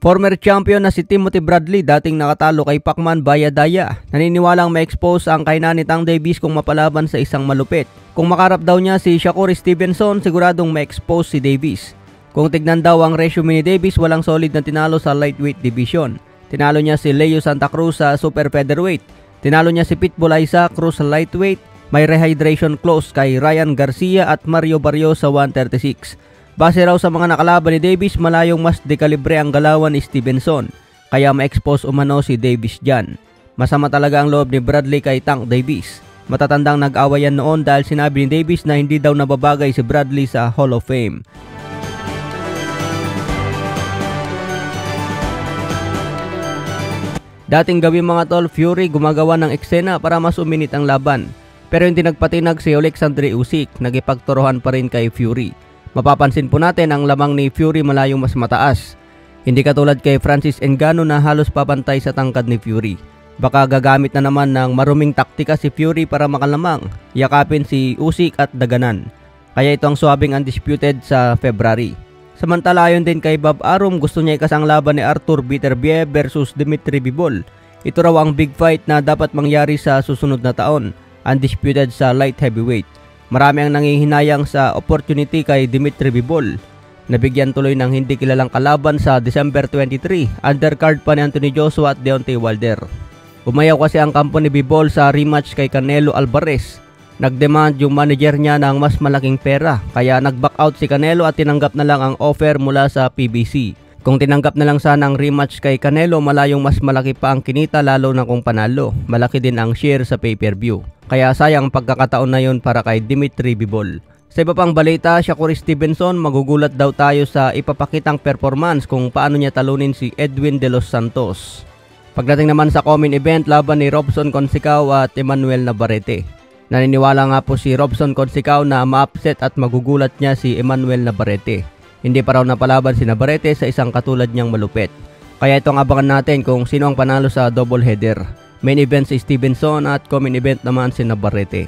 Former champion na si Timothy Bradley dating nakatalo kay Pacman Bayadaya. Naniniwalang ma-expose ang kainan ni Tank Davis kung mapalaban sa isang malupit. Kung makarap daw niya si Shakur Stevenson, siguradong ma-expose si Davis. Kung tignan daw ang resume ni Davis, walang solid na tinalo sa lightweight division. Tinalo niya si Leo Santa Cruz sa super featherweight. Tinalo niya si Pitbull Isaac Cruz sa lightweight. May rehydration clause kay Ryan Garcia at Mario Barrios sa 136. Base raw sa mga nakalaban ni Davis, malayong mas dekalibre ang galawan ni Stevenson, kaya ma-expose umano si Davis dyan. Masama talaga ang loob ni Bradley kay Tank Davis. Matatandang nag-awayan noon dahil sinabi ni Davis na hindi daw nababagay si Bradley sa Hall of Fame. Dating gabi mga tol, Fury gumagawa ng eksena para mas uminit ang laban. Pero hindi nagpatinag si Alexandre Usyk, nagipagturuhan pa rin kay Fury. Mapapansin po natin ang lamang ni Fury malayong mas mataas. Hindi katulad kay Francis Ngannou na halos papantay sa tangkad ni Fury. Baka gagamit na naman ng maruming taktika si Fury para makalamang, yakapin si Usyk at daganan. Kaya ito ang suwabing undisputed sa February. Samantala ayon din kay Bob Arum, gusto niya ikasang laban ni Arthur Beterbiev versus Dimitri Bivol. Ito raw ang big fight na dapat mangyari sa susunod na taon, undisputed sa light heavyweight. Marami ang nangihinayang sa opportunity kay Dimitri Bivol. Nabigyan tuloy ng hindi kilalang kalaban sa December 23, undercard pa ni Anthony Joshua at Deontay Wilder. Umayaw kasi ang kampo ni Bivol sa rematch kay Canelo Alvarez. Nagdemand yung manager niya ng mas malaking pera, kaya nag-back out si Canelo at tinanggap na lang ang offer mula sa PBC. Kung tinanggap na lang sana ang rematch kay Canelo, malayong mas malaki pa ang kinita lalo na kung panalo. Malaki din ang share sa pay-per-view. Kaya sayang pagkakataon na yun para kay Dimitri Bivol. Sa iba pang balita, Shakur Stevenson, magugulat daw tayo sa ipapakitang performance kung paano niya talunin si Edwin De Los Santos. Pagdating naman sa common event, laban ni Robson Consecao at Emmanuel Navarrete. Naniniwala nga po si Robson Consecao na ma-upset at magugulat niya si Emmanuel Navarrete. Hindi pa raw napalaban si Navarrete sa isang katulad niyang malupit. Kaya itong abangan natin kung sino ang panalo sa double header. Main event si Stevenson at common event naman si Navarrete.